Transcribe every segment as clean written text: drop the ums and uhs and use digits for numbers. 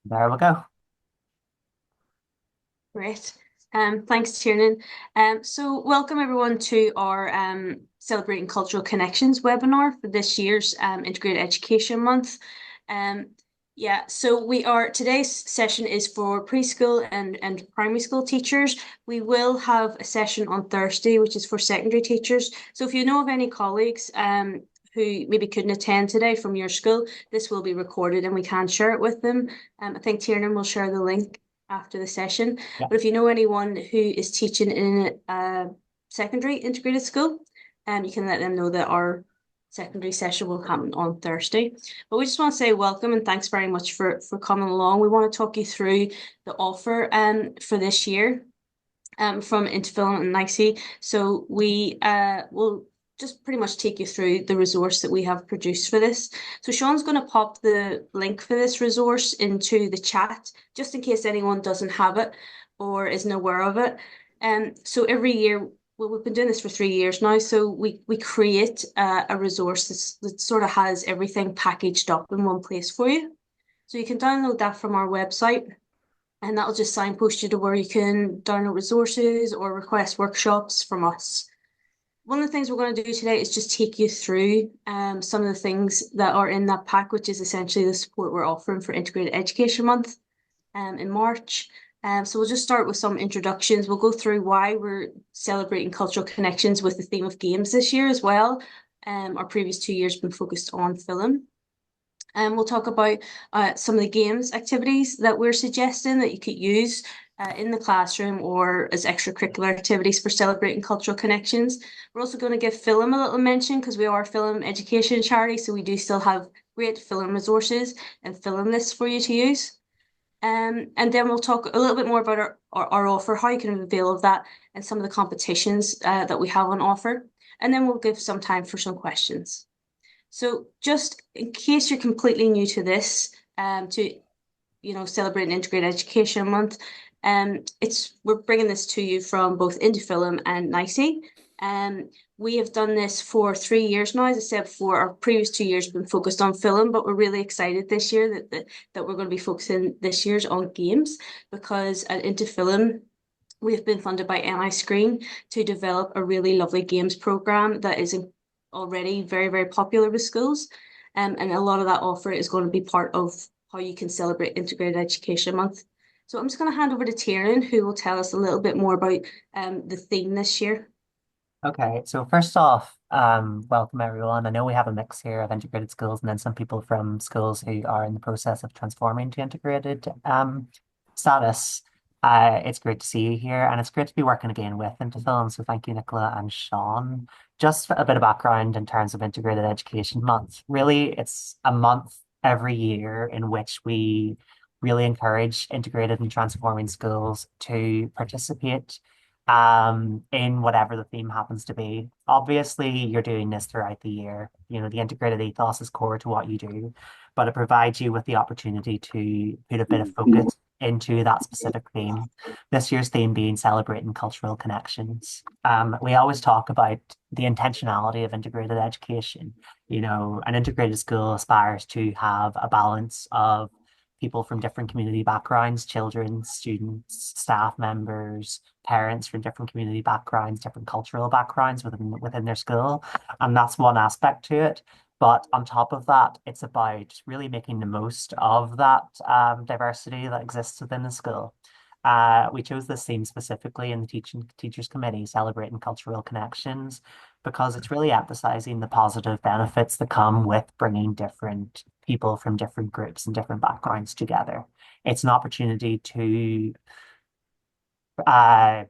There we go. Great. Thanks, Tiernan. So welcome everyone to our Celebrating Cultural Connections webinar for this year's Integrated Education Month. Um, so today's session is for preschool and primary school teachers. We will have a session on Thursday, which is for secondary teachers. So if you know of any colleagues who maybe couldn't attend today from your school, this will be recorded and we can share it with them. I think Tiernan will share the link after the session. Yeah. But if you know anyone who is teaching in a secondary integrated school, you can let them know that our secondary session will happen on Thursday. But we just want to say welcome and thanks very much for coming along. We want to talk you through the offer for this year from Interfilm and NICE. So we will just pretty much take you through the resource that we have produced for this. So Sean's going to pop the link for this resource into the chat, just in case anyone doesn't have it or isn't aware of it. So every year, well, we've been doing this for 3 years now, so we create a resource that sort of has everything packaged up in one place for you. So you can download that from our website and that'll just signpost you to where you can download resources or request workshops from us. One of the things we're going to do today is just take you through some of the things that are in that pack, which is essentially the support we're offering for Integrated Education Month in March. So we'll just start with some introductions. We'll go through why we're celebrating cultural connections with the theme of games this year as well. Our previous 2 years have been focused on film. And we'll talk about some of the games activities that we're suggesting that you could use in the classroom or as extracurricular activities for celebrating cultural connections. We're also going to give film a little mention because we are a film education charity, so we do still have great film resources and film lists for you to use. And then we'll talk a little bit more about our offer, how you can avail of that, and some of the competitions that we have on offer. And then we'll give some time for some questions. So just in case you're completely new to this, to celebrate an integrated education month, we're bringing this to you from both Indifilm and NICE. We have done this for 3 years now. As I said before, our previous 2 years have been focused on film, but we're really excited this year that we're going to be focusing this year's on games because at Indifilm we've been funded by NI Screen to develop a really lovely games program that is already very, very popular with schools. And a lot of that offer is going to be part of how you can celebrate Integrated Education Month. So I'm just going to hand over to Tiernan, who will tell us a little bit more about the theme this year. Okay. So first off, welcome everyone. I know we have a mix here of integrated schools and then some people from schools who are in the process of transforming to integrated status. It's great to see you here, and it's great to be working again with Interfilm. So thank you, Nicola and Sean. Just a bit of background in terms of Integrated Education Month. Really, it's a month every year in which we really encourage integrated and transforming schools to participate in whatever the theme happens to be. Obviously, you're doing this throughout the year. You know, the integrated ethos is core to what you do, but it provides you with the opportunity to put a bit of focus into that specific theme. This year's theme being celebrating cultural connections. We always talk about the intentionality of integrated education. You know, an integrated school aspires to have a balance of people from different community backgrounds, children, students, staff members, parents from different community backgrounds, different cultural backgrounds within their school. And that's one aspect to it. But on top of that, it's about really making the most of that diversity that exists within the school. We chose this theme specifically in the teachers committee, celebrating cultural connections, because it's really emphasizing the positive benefits that come with bringing different people from different groups and different backgrounds together. It's an opportunity to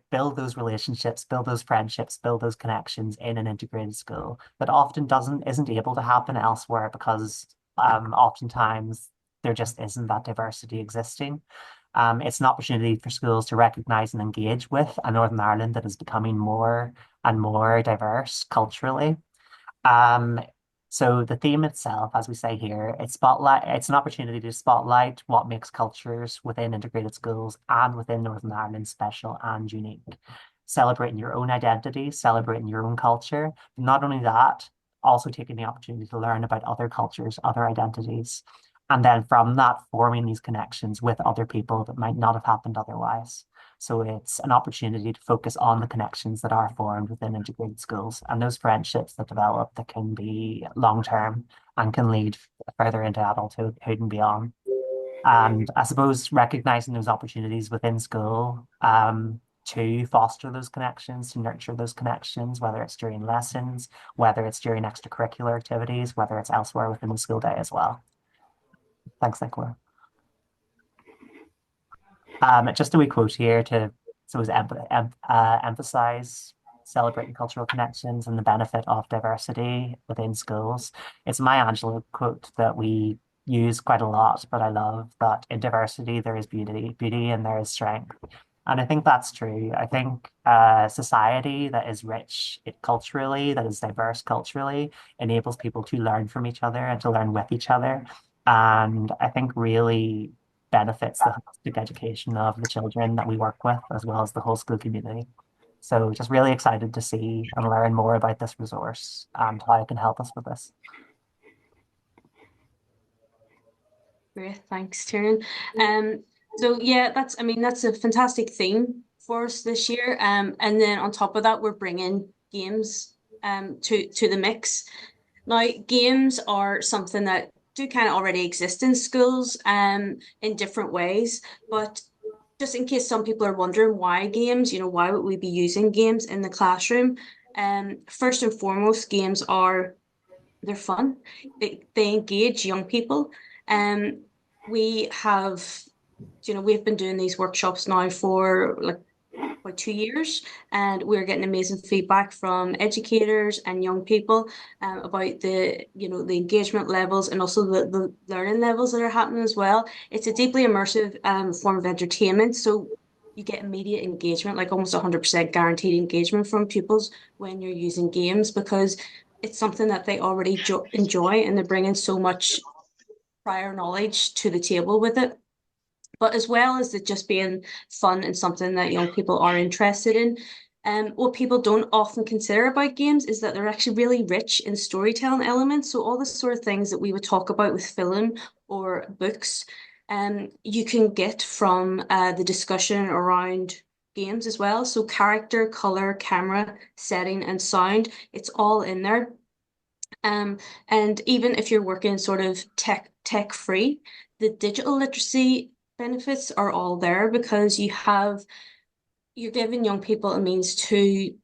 build those relationships, build those friendships, build those connections in an integrated school that often isn't able to happen elsewhere because oftentimes there just isn't that diversity existing. It's an opportunity for schools to recognize and engage with a Northern Ireland that is becoming more and more diverse culturally. Um, so the theme itself, as we say here, it's an opportunity to spotlight what makes cultures within integrated schools and within Northern Ireland special and unique. Celebrating your own identity, celebrating your own culture. Not only that, also taking the opportunity to learn about other cultures, other identities, And then from that, forming these connections with other people that might not have happened otherwise. So it's an opportunity to focus on the connections that are formed within integrated schools and those friendships that develop that can be long term and can lead further into adulthood and beyond. And I suppose recognizing those opportunities within school to foster those connections, to nurture those connections, whether it's during lessons, whether it's during extracurricular activities, whether it's elsewhere within the school day as well. Thanks, Nicola. Just a wee quote here to suppose emphasize celebrating cultural connections and the benefit of diversity within schools. It's a Maya Angelou quote that we use quite a lot, but I love that in diversity there is beauty and there is strength. And I think that's true. I think society that is rich culturally, that is diverse culturally, enables people to learn from each other and to learn with each other. And I think really benefits the holistic education of the children that we work with, as well as the whole school community. So just really excited to see and learn more about this resource and how it can help us with this. Great, thanks, Tiernan. So yeah, I mean, that's a fantastic theme for us this year. And then on top of that, we're bringing games to the mix. Now, games are something that do kind of already exist in schools in different ways, but just in case some people are wondering why games, why would we be using games in the classroom? First and foremost, games are they're fun. They engage young people. Um, we have, we've been doing these workshops now for like about 2 years, and we're getting amazing feedback from educators and young people about the engagement levels and also the learning levels that are happening as well. It's a deeply immersive form of entertainment, so you get immediate engagement, like almost 100% guaranteed engagement from pupils when you're using games because it's something that they already enjoy and they're bringing so much prior knowledge to the table with it. But as well as it just being fun and something that young people are interested in, what people don't often consider about games is that they're actually really rich in storytelling elements. So all the sort of things that we would talk about with film or books, you can get from the discussion around games as well. So character, color, camera, setting, and sound, it's all in there. Um, and even if you're working sort of tech free, the digital literacy benefits are all there because you're giving young people a means to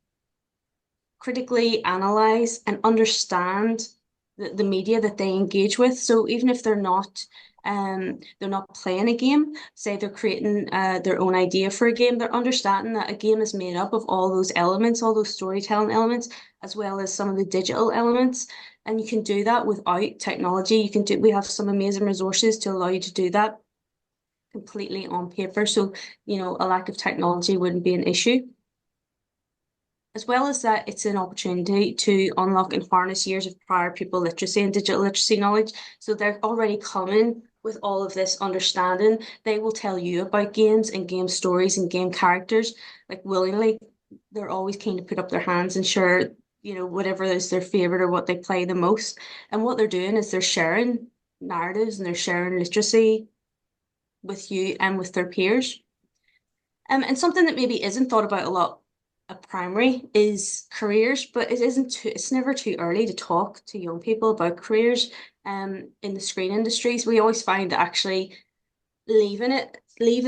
critically analyze and understand the media that they engage with. So even if they're not playing a game, say they're creating their own idea for a game, they're understanding that a game is made up of all those elements, all those storytelling elements, as well as some of the digital elements. And you can do that without technology. We have some amazing resources to allow you to do that completely on paper. So, a lack of technology wouldn't be an issue. As well as that, it's an opportunity to unlock and harness years of prior pupil literacy and digital literacy knowledge. So they're already coming with all of this understanding. They will tell you about games and game stories and game characters, like willingly. They're always keen to put up their hands and share, whatever is their favorite or what they play the most. And what they're doing is they're sharing narratives and they're sharing literacy with you and with their peers. And something that maybe isn't thought about a lot at primary is careers, but it's never too early to talk to young people about careers in the screen industries. We always find that actually leaving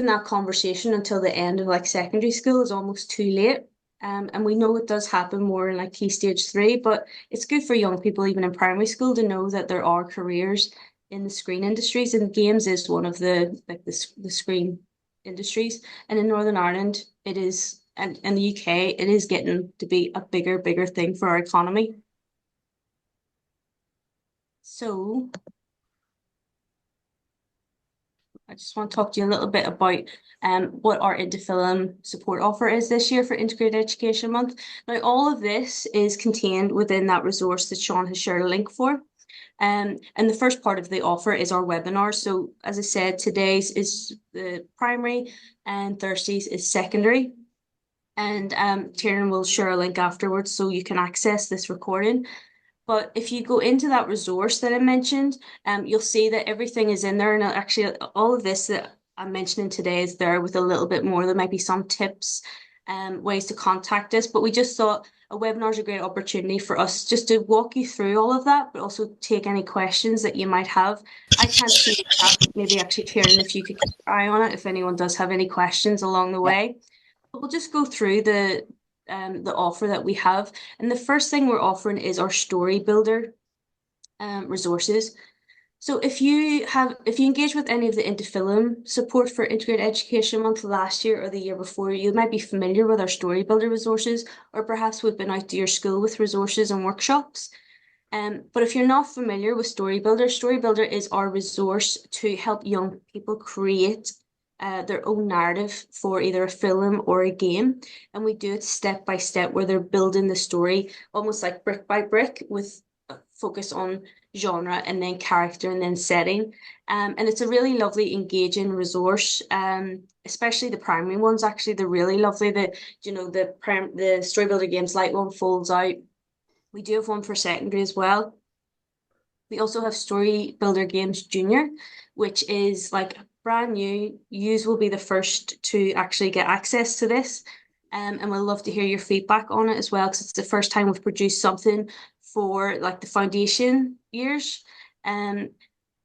that conversation until the end of like secondary school is almost too late. And we know it does happen more in like key stage 3, but it's good for young people even in primary school to know that there are careers in the screen industries, and games is one of the screen industries. And in Northern Ireland, it is, and in the UK, it is getting to be a bigger thing for our economy. So I just want to talk to you a little bit about what our Indefilm support offer is this year for Integrated Education Month. Now, all of this is contained within that resource that Sean has shared a link for. And the first part of the offer is our webinar. So as I said, today's is the primary and Thursdays is secondary. And Tiernan will share a link afterwards so you can access this recording. But if you go into that resource that I mentioned, you'll see that everything is in there. And actually, all of this that I'm mentioning today is there with a little bit more. There might be some tips, ways to contact us. But we just thought a webinar is a great opportunity for us just to walk you through all of that, but also take any questions that you might have. I can't see the chat, but maybe actually, Kieran, if you could keep your eye on it, if anyone does have any questions along the Yeah. way. But we'll just go through the offer that we have. And the first thing we're offering is our story builder resources. So if you engage with any of the Interfilm support for Integrated Education Month last year or the year before, you might be familiar with our story builder resources, or perhaps we've been out to your school with resources and workshops. But if you're not familiar with Story Builder is our resource to help young people create their own narrative for either a film or a game. And we do it step by step where they're building the story almost like brick by brick with a focus on genre and then character and then setting. And it's a really lovely, engaging resource. Especially the primary ones, actually, they're really lovely. The Story Builder Games Light one folds out. We do have one for secondary as well. We also have Story Builder Games Junior, which is like brand new. Yous will be the first to actually get access to this. And we'll love to hear your feedback on it as well, because it's the first time we've produced something for like the foundation years. Um,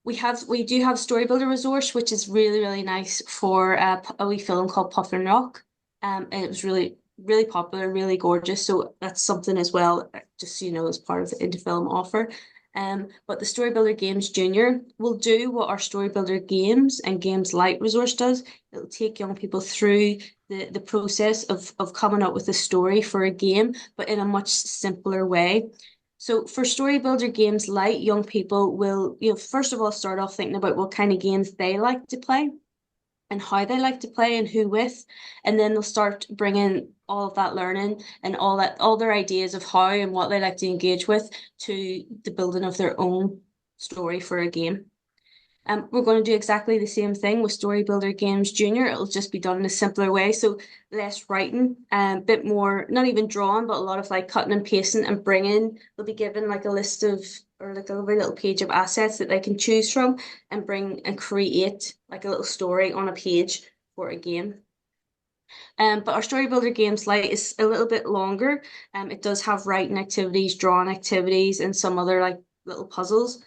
we do have Story Builder resource, which is really, really nice for a wee film called Puffin Rock. And it was really, really popular, really gorgeous. So that's something as well, just so you know, as part of the Interfilm offer. But the Story Builder Games Junior will do what our Story Builder Games and Games Light resource does. It'll take young people through the process of coming up with a story for a game, but in a much simpler way. So for Story Builder Games Light, young people will, first of all, start off thinking about what kind of games they like to play and how they like to play and who with, and then they'll start bringing all of that learning and all their ideas of how and what they like to engage with to the building of their own story for a game. We're going to do exactly the same thing with Story Builder Games Junior. It'll just be done in a simpler way. So less writing, a bit more, not even drawing, but a lot of like cutting and pasting and bringing. They'll be given like a list of, or like a little page of assets that they can choose from and bring and create like a little story on a page for a game. But our Story Builder Games Light is a little bit longer. It does have writing activities, drawing activities, and some other like little puzzles.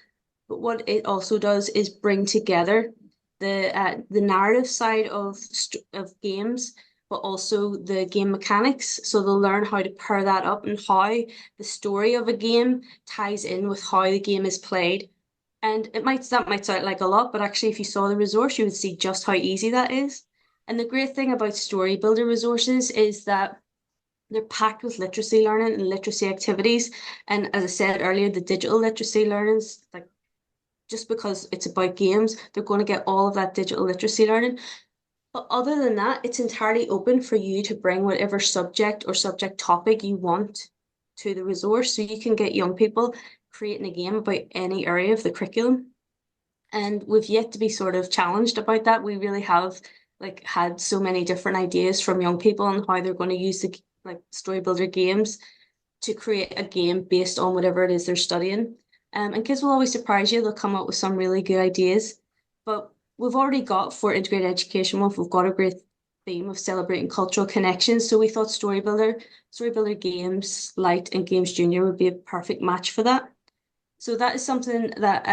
But what it also does is bring together the narrative side of games, but also the game mechanics. So they'll learn how to pair that up and how the story of a game ties in with how the game is played. And that might sound like a lot, but actually, if you saw the resource, you would see just how easy that is. And the great thing about Story Builder resources is that they're packed with literacy learning and literacy activities. And as I said earlier, the digital literacy learnings, like just because it's about games, they're going to get all of that digital literacy learning. But other than that, it's entirely open for you to bring whatever subject or subject topic you want to the resource. So you can get young people creating a game about any area of the curriculum. And we've yet to be sort of challenged about that. We really have like had so many different ideas from young people on how they're going to use the like story builder games to create a game based on whatever it is they're studying. And kids will always surprise you. They'll come up with some really good ideas. But we've already got for Integrated Education Month, we've got a great theme of celebrating cultural connections. So we thought Story Builder Games Light and Games Junior would be a perfect match for that. So that is something that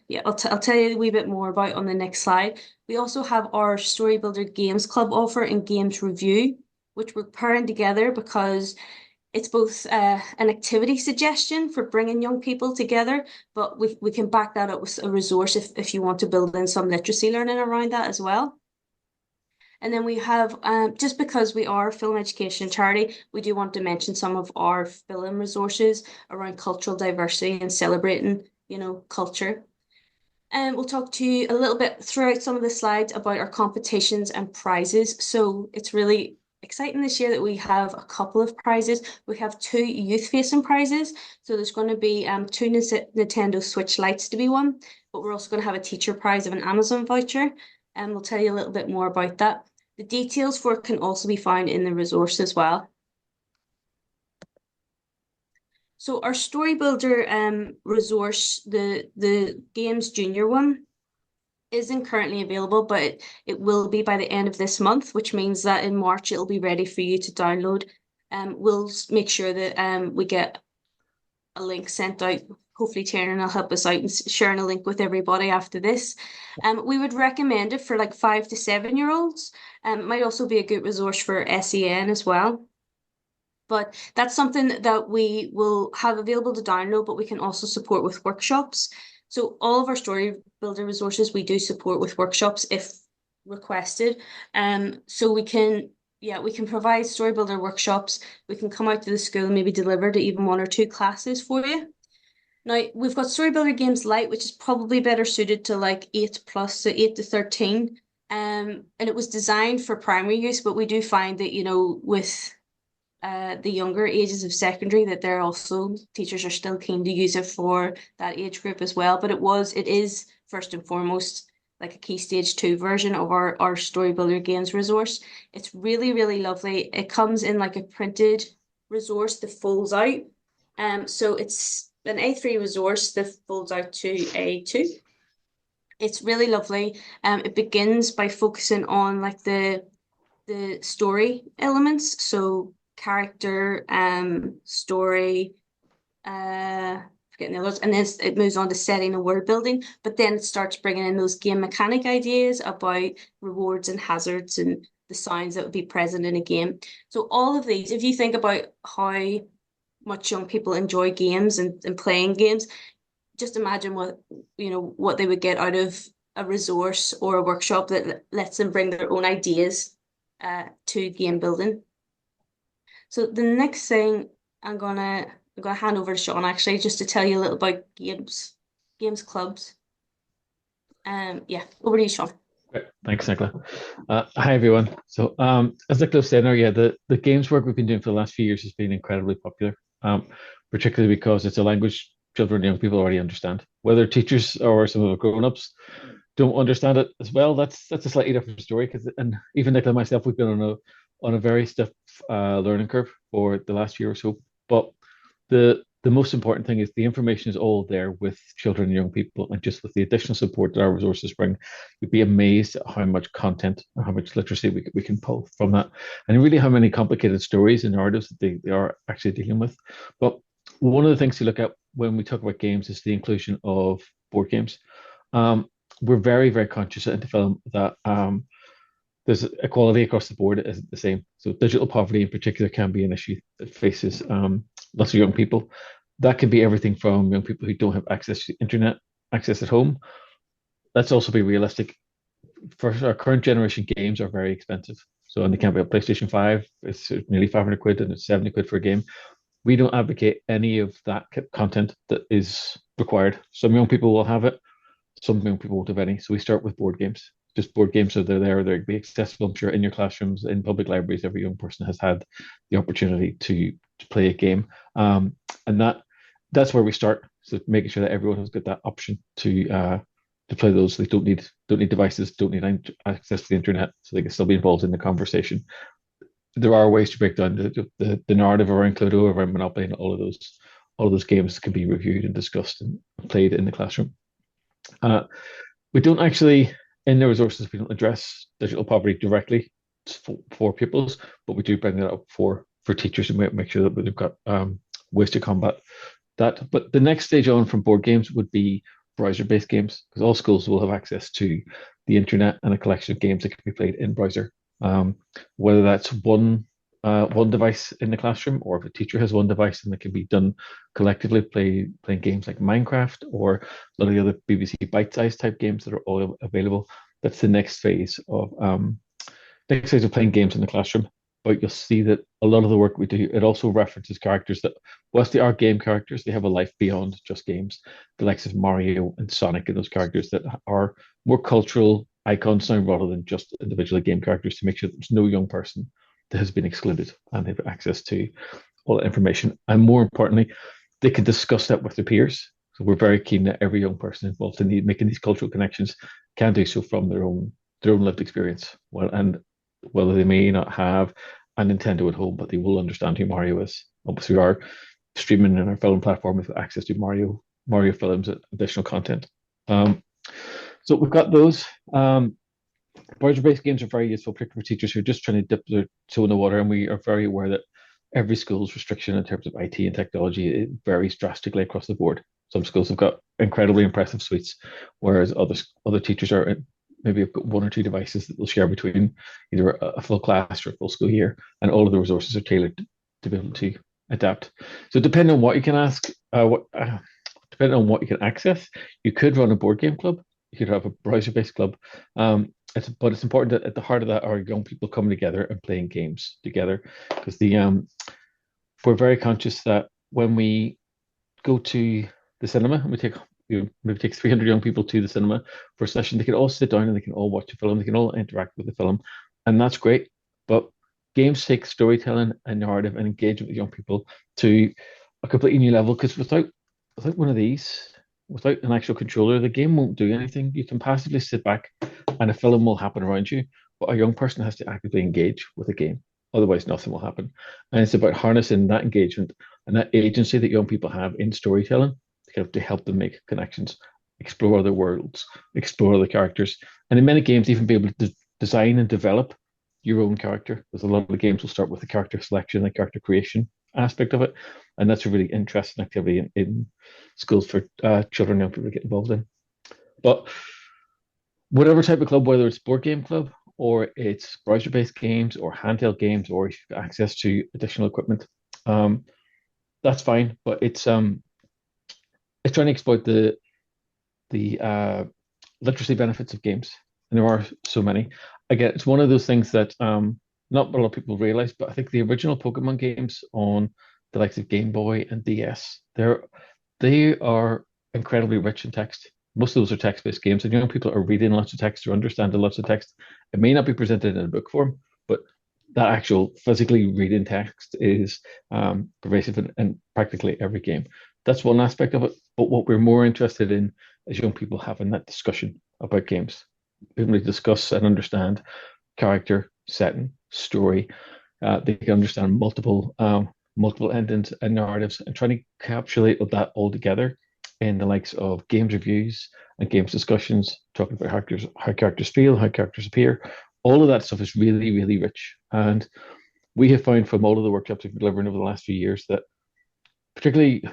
yeah, I'll tell you a wee bit more about on the next slide. We also have our Story Builder Games Club offer and Games Review, which we're pairing together because it's both an activity suggestion for bringing young people together, but we can back that up with a resource if you want to build in some literacy learning around that as well. And then we have, just because we are a film education charity, we do want to mention some of our film resources around cultural diversity and celebrating, culture. And we'll talk to you a little bit throughout some of the slides about our competitions and prizes. So it's really exciting this year that we have a couple of prizes. We have two youth-facing prizes. So there's going to be two Nintendo Switch Lites to be won, but we're also going to have a teacher prize of an Amazon voucher. And we'll tell you a little bit more about that. The details for it can also be found in the resource as well. So our Story Builder resource, the Games Junior one, isn't currently available, but it will be by the end of this month, which means that in March it'll be ready for you to download. We'll make sure that we get a link sent out. Hopefully, Tiernan will help us out and sharing a link with everybody after this. We would recommend it for like 5 to 7 year olds. It might also be a good resource for SEN as well. But that's something that we will have available to download, but we can also support with workshops. So all of our story builder resources we do support with workshops if requested. So we can provide story builder workshops. We can come out to the school and maybe deliver to even 1 or 2 classes for you. Now we've got Story Builder Games Lite, which is probably better suited to like 8 plus, so 8 to 13. And it was designed for primary use, but we do find that, with the younger ages of secondary, that they're also teachers are still keen to use it for that age group as well. But it is first and foremost like a Key Stage 2 version of our Story Builder Games resource. It's really, really lovely. It comes in like a printed resource that folds out. So it's an A3 resource that folds out to A2. It's really lovely. It begins by focusing on like the story elements. So character, story, forgetting the others, and then it moves on to setting and word building. But then it starts bringing in those game mechanic ideas about rewards and hazards and the sounds that would be present in a game. So all of these, if you think about how much young people enjoy games and playing games, just imagine what they would get out of a resource or a workshop that lets them bring their own ideas to game building. So the next thing I'm gonna hand over to Sean actually just to tell you a little about games clubs. Yeah, over to you, Sean. Great. Thanks, Nicola. Hi, everyone. So, as Nicola said, yeah, the games work we've been doing for the last few years has been incredibly popular, particularly because it's a language children and young people already understand. Whether teachers or some of the grown-ups don't understand it as well, that's a slightly different story. And even Nicola and myself, we've been on a very stiff learning curve for the last year or so. But the most important thing is the information is all there with children and young people, and just with the additional support that our resources bring, you'd be amazed at how much content and how much literacy we can pull from that, and really how many complicated stories and narratives that they are actually dealing with. But one of the things to look at when we talk about games is the inclusion of board games. We're very, very conscious at Interfilm that there's equality across the board isn't the same. So digital poverty in particular can be an issue that faces lots of young people. That can be everything from young people who don't have access to internet, access at home. Let's also be realistic. For our current generation, games are very expensive. So, and they can't be a PlayStation 5, it's nearly 500 quid and it's 70 quid for a game. We don't advocate any of that content that is required. Some young people will have it, some young people won't have any. So we start with board games. Just board games, so they'll be accessible, I'm sure, in your classrooms, in public libraries. Every young person has had the opportunity to play a game, and that's where we start. So making sure that everyone has got that option to play those. They don't need devices, don't need access to the internet, so they can still be involved in the conversation. There are ways to break down the narrative around Cluedo, around Monopoly, and all of those games can be reviewed and discussed and played in the classroom. We don't actually, in the resources, we don't address digital poverty directly for pupils, but we do bring that up for teachers and make sure that we've got ways to combat that. But the next stage on from board games would be browser-based games, because all schools will have access to the internet and a collection of games that can be played in browser. Whether that's one device in the classroom, or if a teacher has one device, and it can be done collectively, playing games like Minecraft or a lot of the other BBC bite-sized type games that are all available. That's the next phase of playing games in the classroom. But you'll see that a lot of the work we do, it also references characters that, whilst they are game characters, they have a life beyond just games. The likes of Mario and Sonic and those characters that are more cultural icons now rather than just individual game characters, to make sure that there's no young person that has been excluded and they have access to all that information. And more importantly, they can discuss that with their peers. So we're very keen that every young person involved in making these cultural connections can do so from their own lived experience. Well, and whether they may not have a Nintendo at home, but they will understand who Mario is. Obviously, streaming in our film platform with access to Mario films and additional content. Um, so we've got those. Browser-based games are very useful, particularly for teachers who are just trying to dip their toe in the water, and we are very aware that every school's restriction in terms of IT and technology, it varies drastically across the board. Some schools have got incredibly impressive suites, whereas other teachers are maybe have got one or two devices that they'll share between either a full class or a full school year, and all of the resources are tailored to be able to adapt. So depending on what you can depending on what you can access, you could run a board game club. You could have a browser-based club. But it's important that at the heart of that are young people coming together and playing games together, because we're very conscious that when we go to the cinema and we take maybe take 300 young people to the cinema for a session, they can all sit down and they can all watch a film, they can all interact with the film, and that's great. But games take storytelling and narrative and engagement with young people to a completely new level, because without one of these, without an actual controller, the game won't do anything. You can passively sit back and a film will happen around you, but a young person has to actively engage with the game. Otherwise, nothing will happen. And it's about harnessing that engagement and that agency that young people have in storytelling to help them make connections, explore other worlds, explore other characters, and in many games, even be able to design and develop your own character. Because a lot of the games will start with the character selection, the character creation aspect of it, and that's a really interesting activity in schools for children and young people to get involved in. But whatever type of club, whether it's board game club or it's browser-based games or handheld games, or if you've got access to additional equipment, that's fine. But it's trying to exploit the literacy benefits of games, and there are so many. Again, it's one of those things that not a lot of people realize, but I think the original Pokemon games on the likes of Game Boy and DS, they are incredibly rich in text. Most of those are text-based games, and young people are reading lots of text or understanding lots of text. It may not be presented in a book form, but that actual physically reading text is pervasive in practically every game. That's one aspect of it. But what we're more interested in is young people having that discussion about games, being able to discuss and understand character, setting, story. They can understand multiple endings and narratives, and trying to encapsulate that all together in the likes of games reviews and games discussions, talking about how characters feel, how characters appear. All of that stuff is really, really rich. And we have found from all of the workshops we've been delivering over the last few years that particularly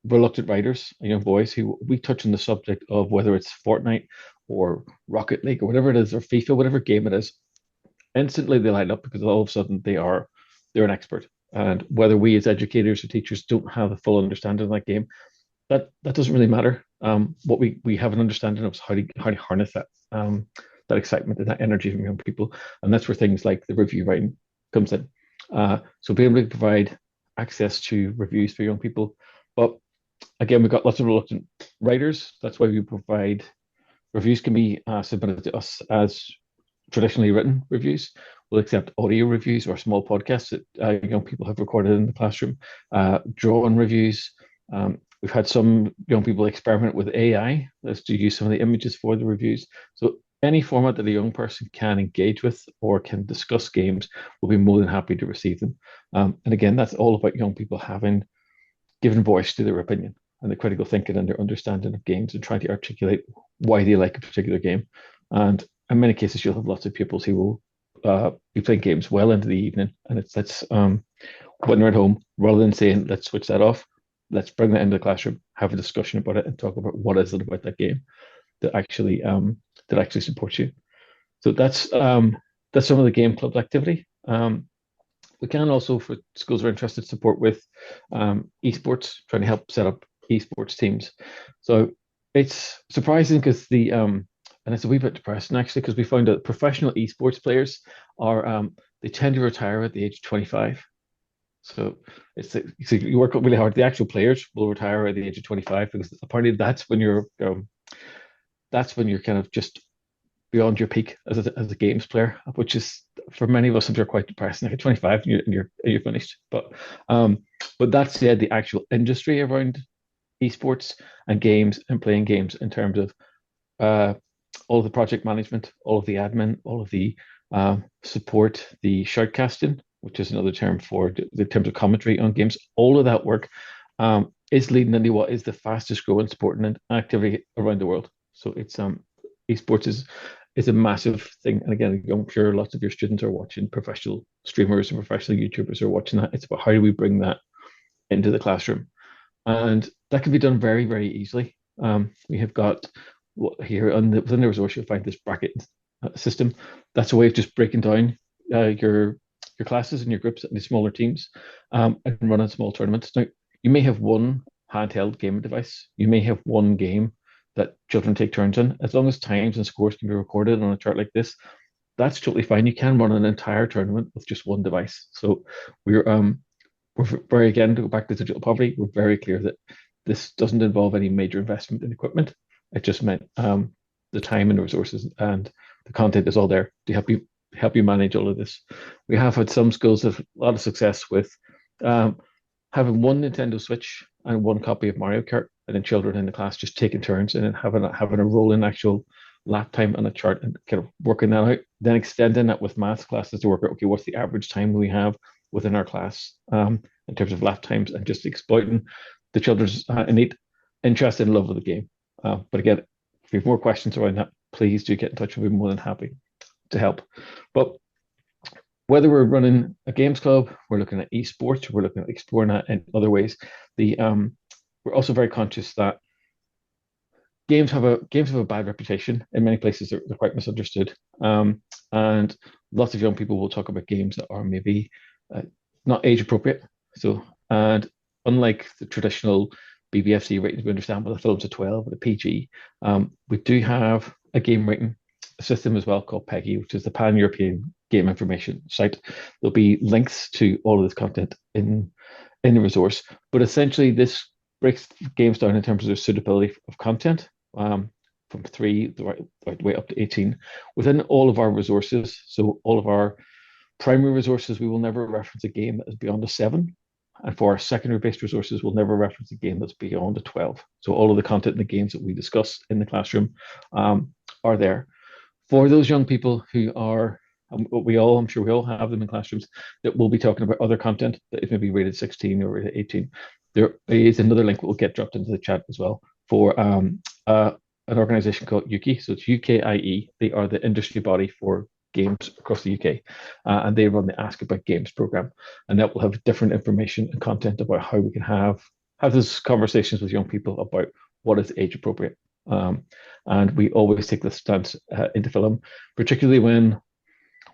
reluctant writers and young boys who we touch on the subject of whether it's Fortnite or Rocket League or whatever it is, or FIFA, whatever game it is, instantly they light up because all of a sudden they're an expert. And whether we as educators or teachers don't have the full understanding of that game, that doesn't really matter. What we have an understanding of is how to harness that excitement and that energy from young people, and that's where things like the review writing comes in. So being able to provide access to reviews for young people, but again, we've got lots of reluctant writers. That's why we provide reviews can be submitted to us as traditionally written reviews. We'll accept audio reviews or small podcasts that young people have recorded in the classroom, drawn reviews. We've had some young people experiment with AI as to use some of the images for the reviews. So any format that a young person can engage with or can discuss games, we'll be more than happy to receive them. And again, that's all about young people having given voice to their opinion and the critical thinking and their understanding of games and trying to articulate why they like a particular game. And in many cases, you'll have lots of pupils who will be playing games well into the evening. And that's when they're at home, rather than saying, let's switch that off, let's bring that into the classroom, have a discussion about it, and talk about what is it about that game that actually supports you. So that's some of the game club activity. We can also, for schools who are interested, support with esports, trying to help set up esports teams. So it's surprising because and it's a wee bit depressing actually, because we found that professional esports players are they tend to retire at the age of 25. So you work really hard. The actual players will retire at the age of 25 because apparently that's when you're kind of just beyond your peak as a games player, which is for many of us, I'm sure, quite depressing. Like at 25 and you're finished. But that said, the actual industry around esports and games and playing games in terms of all of the project management, all of the admin, all of the support, the shoutcasting, which is another term for the terms of commentary on games. All of that work is leading into what is the fastest growing sport and activity around the world. So it's esports is a massive thing. And again, I'm sure lots of your students are watching, professional streamers and professional YouTubers are watching that. It's about how do we bring that into the classroom, and that can be done very, very easily. We have got here within the resource, you'll find this bracket system. That's a way of just breaking down your classes and your groups into smaller teams, and running small tournaments. Now, you may have one handheld gaming device. You may have one game that children take turns in. As long as times and scores can be recorded on a chart like this, that's totally fine. You can run an entire tournament with just one device. So we're very, again, to go back to digital poverty, we're very clear that this doesn't involve any major investment in equipment. It just meant the time and the resources and the content is all there to help you manage all of this. We have had some schools that have a lot of success with having one Nintendo Switch and one copy of Mario Kart, and then children in the class just taking turns and then having a role in actual lap time on a chart and kind of working that out. Then extending that with math classes to work out, okay, what's the average time we have within our class in terms of lap times, and just exploiting the children's innate interest and love of the game. But again, if you have more questions around that, please do get in touch. We'll be more than happy to help. But whether we're running a games club, we're looking at esports, we're looking at exploring that in other ways. We're also very conscious that games have a bad reputation in many places. They're quite misunderstood, and lots of young people will talk about games that are maybe not age appropriate. So, and unlike the traditional BBFC ratings we understand, but the film's a 12 and a PG, we do have a game rating system as well called PEGI, which is the Pan-European Game Information Site. There'll be links to all of this content in the resource, but essentially this breaks games down in terms of their suitability of content, from 3 the right way up to 18 within all of our resources. So all of our primary resources, we will never reference a game that is beyond a 7. And for our secondary based resources, we'll never reference a game that's beyond a 12. So all of the content in the games that we discuss in the classroom are there. For those young people who are, I'm sure we all have them in classrooms, that will be talking about other content that is maybe rated 16 or rated 18. There is another link that will get dropped into the chat as well for an organization called UKIE. So it's UKIE. They are the industry body for games across the UK, and they run the Ask About Games program, and that will have different information and content about how we can have those conversations with young people about what is age appropriate. And we always take this stance into film, particularly when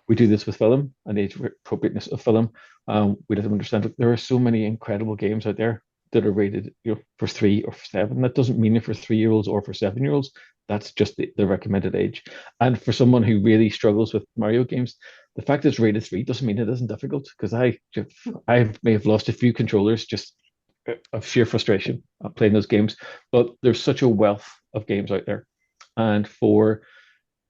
we do this with film and the age appropriateness of film. We let them understand that there are so many incredible games out there that are rated, for 3 or 7. That doesn't mean it for 3-year-olds or for 7-year-olds. That's just the recommended age. And for someone who really struggles with Mario games, the fact that it's rated 3 doesn't mean it isn't difficult, because I may have lost a few controllers just of sheer frustration playing those games. But there's such a wealth of games out there. And for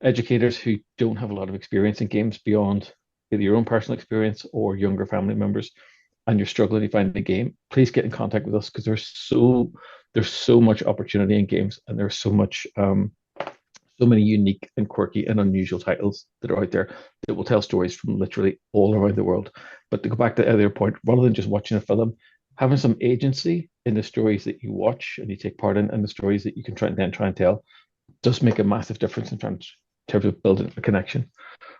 educators who don't have a lot of experience in games beyond either your own personal experience or younger family members, and you're struggling to find the game, please get in contact with us, because there's so much opportunity in games, and there's so many unique and quirky and unusual titles that are out there that will tell stories from literally all around the world. But to go back to the earlier point, rather than just watching a film, having some agency in the stories that you watch and you take part in, and the stories that you can try and tell, does make a massive difference in terms of building a connection.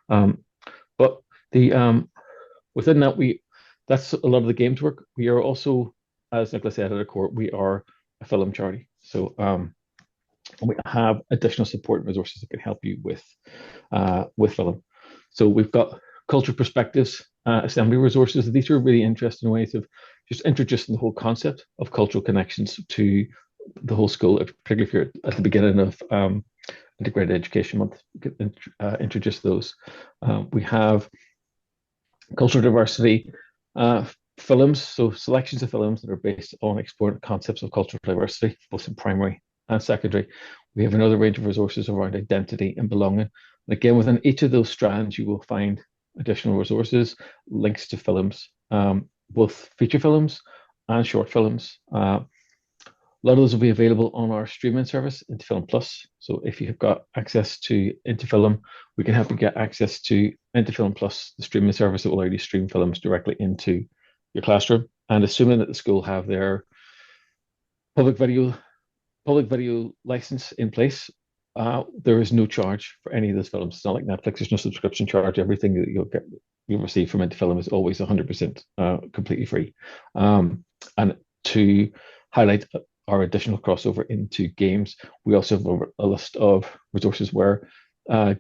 But within that, that's a lot of the games work. We are also, as Nicola said at our core, we are a film charity. So we have additional support and resources that can help you with film. So we've got cultural perspectives, assembly resources. These are really interesting ways of just introducing the whole concept of cultural connections to the whole school, particularly if you're at the beginning of Integrated Education Month. Introduce those. We have cultural diversity films, so selections of films that are based on exploring concepts of cultural diversity, both in primary and secondary. We have another range of resources around identity and belonging. And again, within each of those strands, you will find additional resources, links to films, both feature films and short films. A lot of those will be available on our streaming service, IntoFilm Plus. So if you have got access to IntoFilm, we can help you get access to Film Plus, the streaming service that will allow you to stream films directly into your classroom. And assuming that the school have their public video public video license in place, there is no charge for any of those films. It's not like Netflix. There's no subscription charge. Everything that you'll receive from Film is always 100% completely free. And to highlight our additional crossover into games, we also have a list of resources where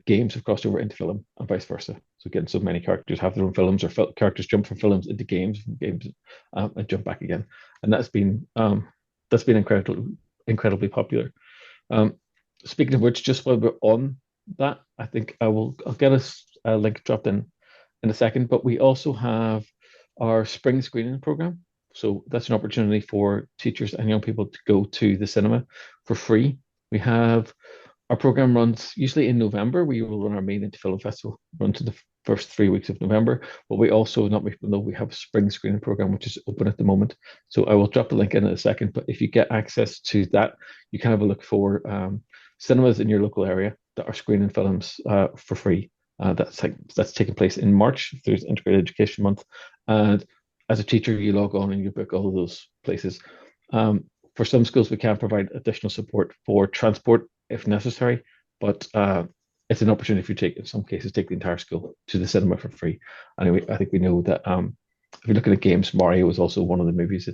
games have crossed over into film and vice versa. So again, so many characters have their own films, or characters jump from films into games, from games and jump back again, and that's been incredibly popular. Speaking of which, just while we're on that, I think I'll get a link dropped in a second. But we also have our spring screening program. So that's an opportunity for teachers and young people to go to the cinema for free. We have our program runs usually in November. We will run our main Into Film Festival, run to the first 3 weeks of November. But we also, not many people know, we have a spring screening program, which is open at the moment. So I will drop the link in a second. But if you get access to that, you can have a look for cinemas in your local area that are screening films for free. That's taking place in March. There's Integrated Education Month. And as a teacher, you log on and you book all of those places. For some schools, we can provide additional support for transport if necessary, but it's an opportunity if you in some cases, take the entire school to the cinema for free. Anyway, I think we know that if you look at the games, Mario was also one of the movies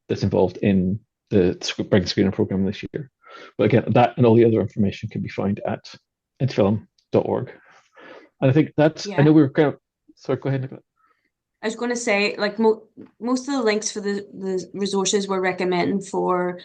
that's involved in the spring screening program this year. But again, that and all the other information can be found at intofilm.org. And I think that's, I know we were kind of, sorry, go ahead, Nicola. I was going to say, like most of the links for the resources we're recommending for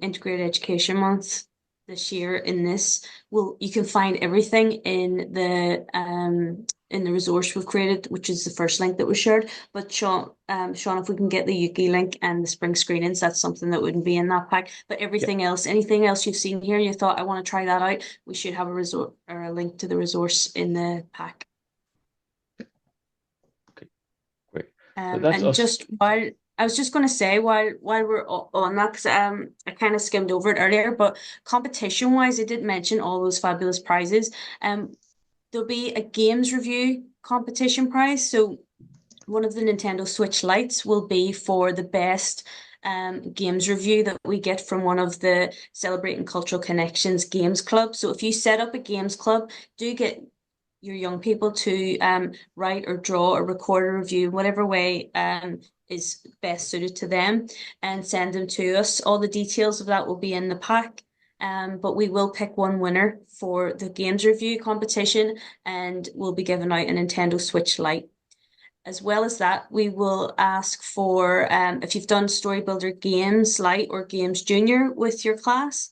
Integrated Education Month this year in this, you can find everything in the resource we've created, which is the first link that was shared. But Sean, if we can get the Ukie link and the spring screenings, that's something that wouldn't be in that pack. But everything else, anything else you've seen here, you thought I want to try that out, we should have a resort or a link to the resource in the pack. And just while I was just going to say while we're on that, because I kind of skimmed over it earlier, but competition wise, I did mention all those fabulous prizes. There'll be a games review competition prize. So one of the Nintendo Switch Lites will be for the best games review that we get from one of the Celebrating Cultural Connections games club. So if you set up a games club, do get your young people to write or draw or record a review, whatever way is best suited to them, and send them to us. All the details of that will be in the pack. But we will pick one winner for the games review competition, and we'll be giving out a Nintendo Switch Lite. As well as that, we will ask for, if you've done Story Builder Games Lite or Games Junior with your class,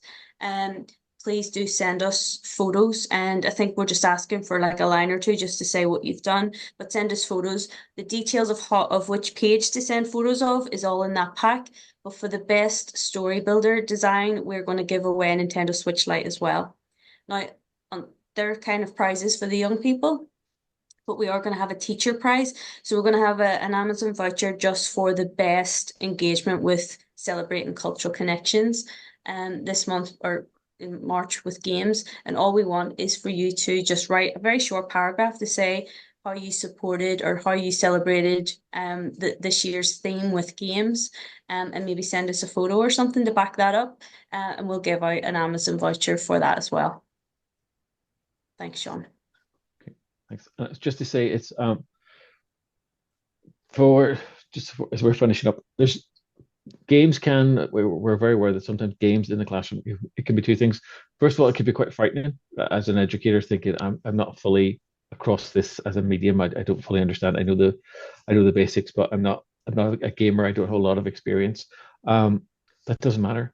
please do send us photos. And I think we're just asking for like a line or two just to say what you've done, but send us photos. The details of which page to send photos of is all in that pack. But for the best story builder design, we're going to give away a Nintendo Switch Lite as well. Now, they're kind of prizes for the young people, but we are going to have a teacher prize. So we're going to have an Amazon voucher just for the best engagement with Celebrating Cultural Connections this month, or in March, with games. And all we want is for you to just write a very short paragraph to say how you supported or how you celebrated this year's theme with games, and maybe send us a photo or something to back that up, and we'll give out an Amazon voucher for that as well. Thanks, Sean. Okay, thanks. Just to say, it's as we're finishing up, there's games we're very aware that sometimes games in the classroom, it can be two things. First of all, it can be quite frightening as an educator, thinking I'm not fully across this as a medium. I don't fully understand. I know the basics, but I'm not a gamer. I don't have a lot of experience. That doesn't matter.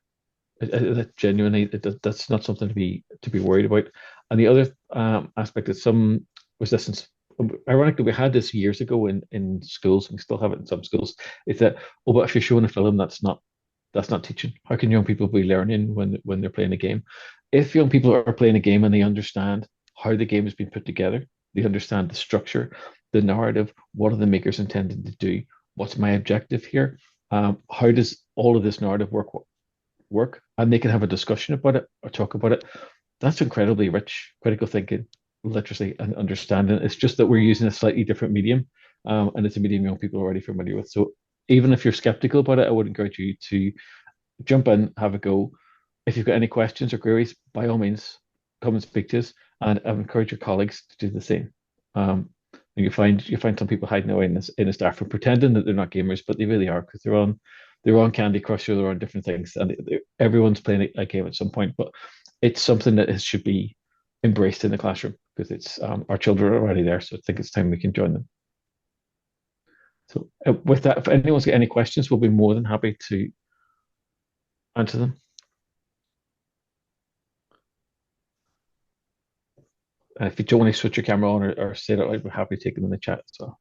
That genuinely, that's not something to be worried about. And the other aspect is some resistance. Ironically, we had this years ago in schools, and we still have it in some schools. It's that, oh, but if you're showing a film, that's not teaching. How can young people be learning when they're playing a game? If young people are playing a game and they understand how the game has been put together, they understand the structure, the narrative, what are the makers intended to do? What's my objective here? How does all of this narrative work? And they can have a discussion about it or talk about it. That's incredibly rich critical thinking literacy and understanding. It's just that we're using a slightly different medium, and it's a medium young people are already familiar with. So even if you're skeptical about it, I would encourage you to jump in, have a go. If you've got any questions or queries, by all means, come and speak to us, and I encourage your colleagues to do the same. You find some people hiding away in the staff room, pretending that they're not gamers, but they really are because they're on Candy Crush or they're on different things, and everyone's playing a game at some point. But it's something that should be embraced in the classroom because it's our children are already there, so I think it's time we can join them. So with that, if anyone's got any questions, we'll be more than happy to answer them. If you don't want to switch your camera on or say it out loud, we're happy to take them in the chat as well.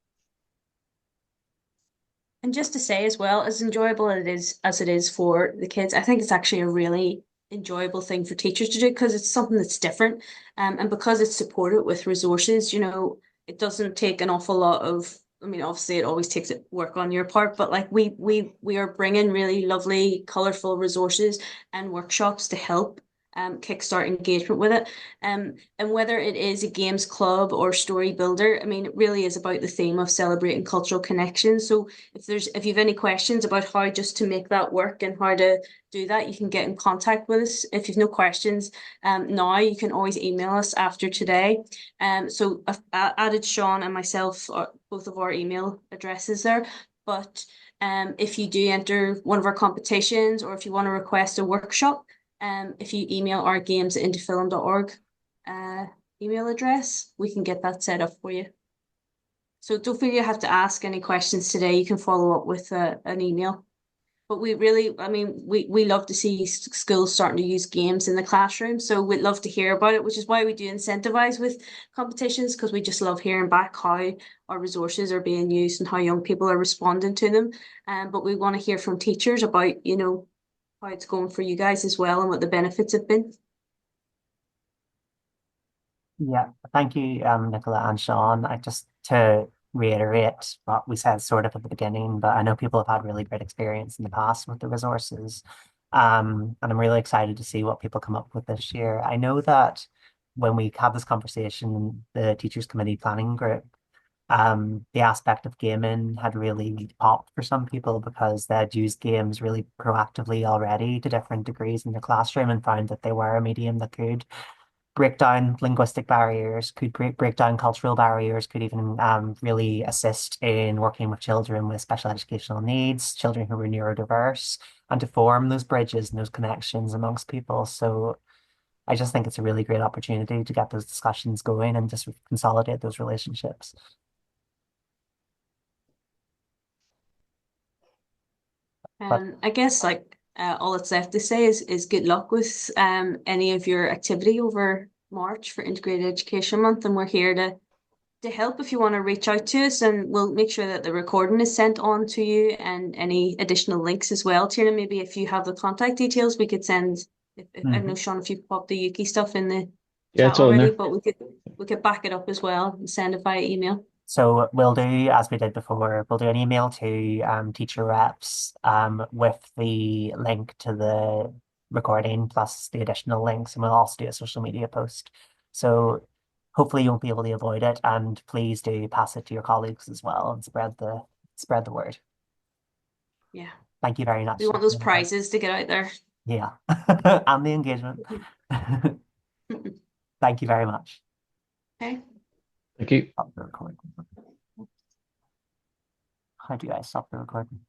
And just to say as well, as enjoyable as it is for the kids, I think it's actually a really enjoyable thing for teachers to do because it's something that's different. And because it's supported with resources, it doesn't take an awful lot of, I mean, obviously it always takes work on your part, but like we are bringing really lovely, colorful resources and workshops to help kickstart engagement with it. And whether it is a games club or story builder, I mean, it really is about the theme of celebrating cultural connections. So if you've any questions about how just to make that work and how to do that, you can get in contact with us. If you've no questions now, you can always email us after today. So I've added Sean and myself, both of our email addresses there. But if you do enter one of our competitions or if you want to request a workshop, if you email our games@indefilm.org email address, we can get that set up for you. So don't feel you have to ask any questions today. You can follow up with an email. But we love to see schools starting to use games in the classroom. So we'd love to hear about it, which is why we do incentivize with competitions, because we just love hearing back how our resources are being used and how young people are responding to them. But we want to hear from teachers about, how it's going for you guys as well and what the benefits have been. Yeah, thank you, Nicola and Sean. Just to reiterate what we said sort of at the beginning, but I know people have had really great experience in the past with the resources. And I'm really excited to see what people come up with this year. I know that when we had this conversation, the Teachers Committee Planning Group, the aspect of gaming had really popped for some people because they had used games really proactively already to different degrees in the classroom and found that they were a medium that could break down linguistic barriers, could break down cultural barriers, could even really assist in working with children with special educational needs, children who were neurodiverse, and to form those bridges and those connections amongst people. So I just think it's a really great opportunity to get those discussions going and just consolidate those relationships. I guess all that's left to say is good luck with any of your activity over March for Integrated Education Month, and we're here to help if you want to reach out to us, and we'll make sure that the recording is sent on to you and any additional links as well. Tierna, maybe if you have the contact details, we could send. I know Sean, if you popped the Yuki stuff in the chat It's all in already, there. but we could back it up as well and send it via email. So we'll do, as we did before, we'll do an email to teacher reps with the link to the recording plus the additional links, and we'll also do a social media post. So hopefully you won't be able to avoid it, and please do pass it to your colleagues as well and spread the word. Yeah. Thank you very much. We want those prizes to get out there. Yeah. And the engagement. Thank you very much. Okay. Thank you. Stop the recording. How do I stop the recording?